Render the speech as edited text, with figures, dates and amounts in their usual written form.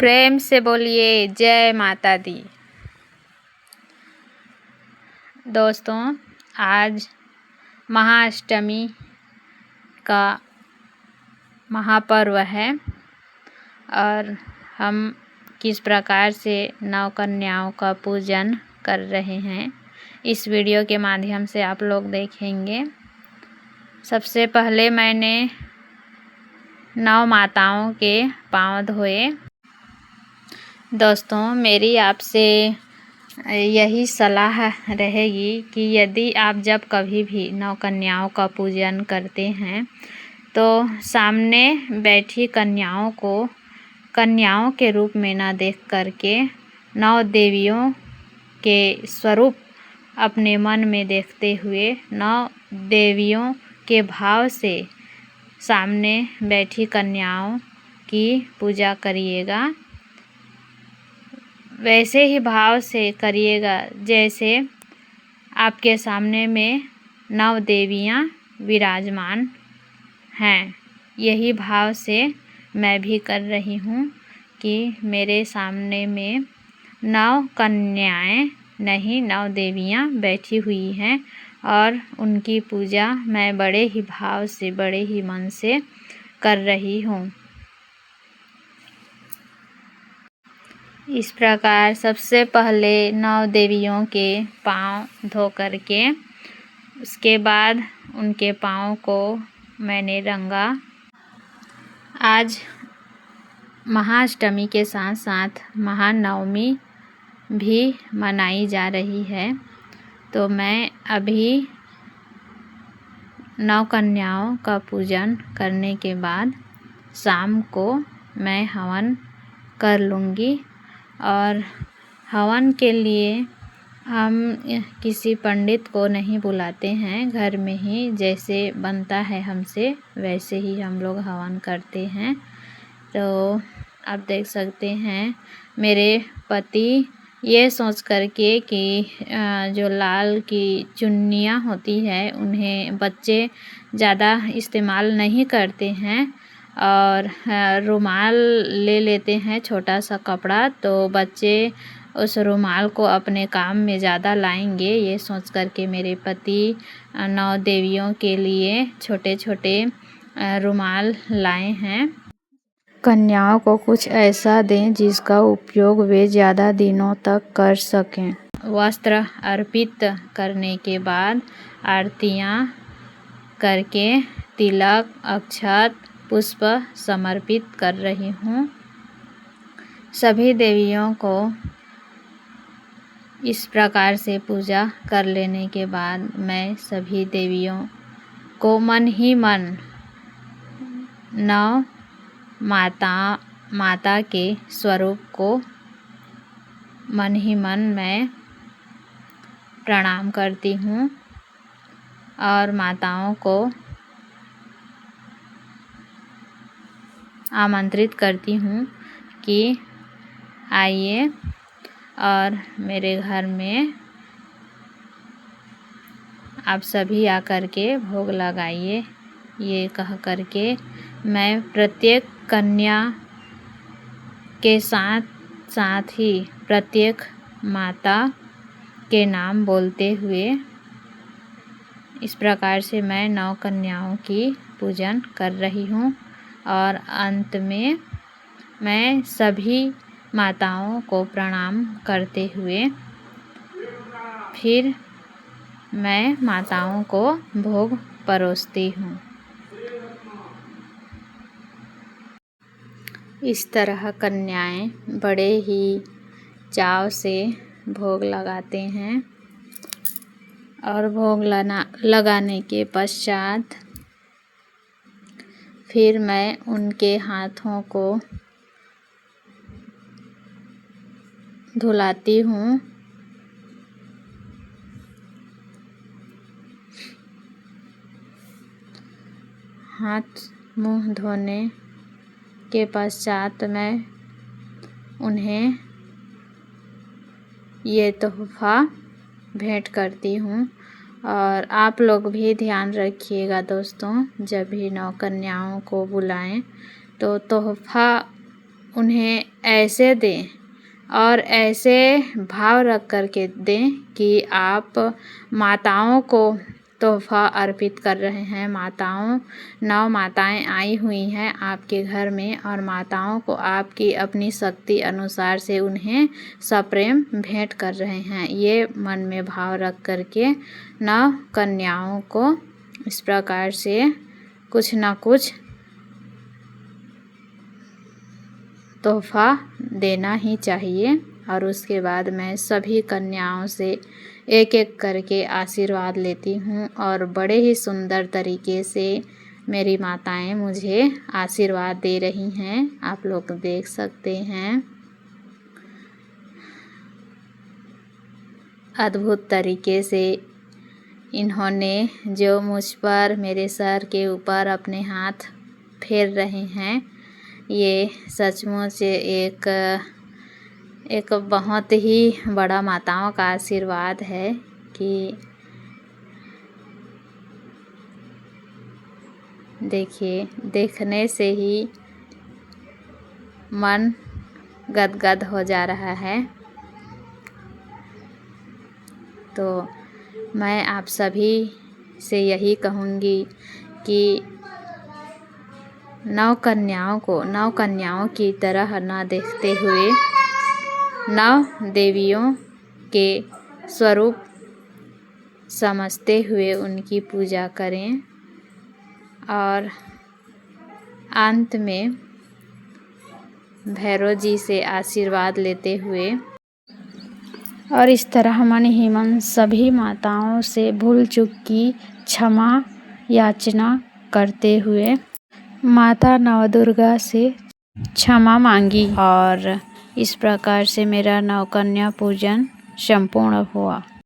प्रेम से बोलिए जय माता दी। दोस्तों, आज महाअष्टमी का महापर्व है और हम किस प्रकार से नौ कन्याओं का पूजन कर रहे हैं इस वीडियो के माध्यम से आप लोग देखेंगे। सबसे पहले मैंने 9 माताओं के पांव धोए। दोस्तों, मेरी आपसे यही सलाह रहेगी कि यदि आप जब कभी भी 9 कन्याओं का पूजन करते हैं तो सामने बैठी कन्याओं को कन्याओं के रूप में ना देख करके 9 देवियों के स्वरूप अपने मन में देखते हुए 9 देवियों के भाव से सामने बैठी कन्याओं की पूजा करिएगा। वैसे ही भाव से करिएगा जैसे आपके सामने में 9 देवियाँ विराजमान हैं। यही भाव से मैं भी कर रही हूँ कि मेरे सामने में 9 कन्याएं नहीं 9 देवियाँ बैठी हुई हैं और उनकी पूजा मैं बड़े ही भाव से बड़े ही मन से कर रही हूँ। इस प्रकार सबसे पहले 9 देवियों के पांव धो करके उसके बाद उनके पांव को मैंने रंगा। आज महाअष्टमी के साथ साथ महानवमी भी मनाई जा रही है, तो मैं अभी 9 कन्याओं का पूजन करने के बाद शाम को मैं हवन कर लूँगी। और हवन के लिए हम किसी पंडित को नहीं बुलाते हैं, घर में ही जैसे बनता है हमसे वैसे ही हम लोग हवन करते हैं। तो आप देख सकते हैं मेरे पति ये सोच करके कि जो लाल की चुन्नियाँ होती है उन्हें बच्चे ज़्यादा इस्तेमाल नहीं करते हैं और रुमाल ले लेते हैं छोटा सा कपड़ा, तो बच्चे उस रुमाल को अपने काम में ज़्यादा लाएंगे ये सोच कर के मेरे पति 9 देवियों के लिए छोटे छोटे रुमाल लाए हैं। कन्याओं को कुछ ऐसा दें जिसका उपयोग वे ज़्यादा दिनों तक कर सकें। वस्त्र अर्पित करने के बाद आरतियाँ करके तिलक अक्षत पुष्प समर्पित कर रही हूँ। सभी देवियों को इस प्रकार से पूजा कर लेने के बाद मैं सभी देवियों को मन ही मन 9 माता के स्वरूप को मन ही मन मैं प्रणाम करती हूँ और माताओं को आमंत्रित करती हूँ कि आइए और मेरे घर में आप सभी आकर के भोग लगाइए। ये कह करके मैं प्रत्येक कन्या के साथ साथ ही प्रत्येक माता के नाम बोलते हुए इस प्रकार से मैं 9 कन्याओं की पूजन कर रही हूँ। और अंत में मैं सभी माताओं को प्रणाम करते हुए फिर मैं माताओं को भोग परोसती हूँ। इस तरह कन्याएं बड़े ही चाव से भोग लगाते हैं और भोग लगाने के पश्चात फिर मैं उनके हाथों को धुलाती हूँ। हाथ मुंह धोने के पश्चात मैं उन्हें ये तोहफा भेंट करती हूँ। और आप लोग भी ध्यान रखिएगा दोस्तों, जब भी 9 कन्याओं को बुलाएं तो तोहफा उन्हें ऐसे दें और ऐसे भाव रख कर के दें कि आप माताओं को तोहफ़ा अर्पित कर रहे हैं। माताओं 9 माताएँ आई हुई हैं आपके घर में और माताओं को आपकी अपनी शक्ति अनुसार से उन्हें सप्रेम भेंट कर रहे हैं। ये मन में भाव रख कर के 9 कन्याओं को इस प्रकार से कुछ न कुछ तोहफ़ा देना ही चाहिए। और उसके बाद मैं सभी कन्याओं से एक एक करके आशीर्वाद लेती हूँ और बड़े ही सुंदर तरीके से मेरी माताएं मुझे आशीर्वाद दे रही हैं। आप लोग देख सकते हैं अद्भुत तरीके से इन्होंने जो मुझ पर मेरे सर के ऊपर अपने हाथ फेर रहे हैं, ये सचमुच एक बहुत ही बड़ा माताओं का आशीर्वाद है कि देखिए, देखने से ही मन गदगद हो जा रहा है। तो मैं आप सभी से यही कहूँगी कि 9 कन्याओं को 9 कन्याओं की तरह न देखते हुए 9 देवियों के स्वरूप समझते हुए उनकी पूजा करें और अंत में भैरव जी से आशीर्वाद लेते हुए और इस तरह मन ही मन सभी माताओं से भूल चूक की क्षमा याचना करते हुए माता नवदुर्गा से क्षमा मांगी और इस प्रकार से मेरा 9 कन्या पूजन संपूर्ण हुआ।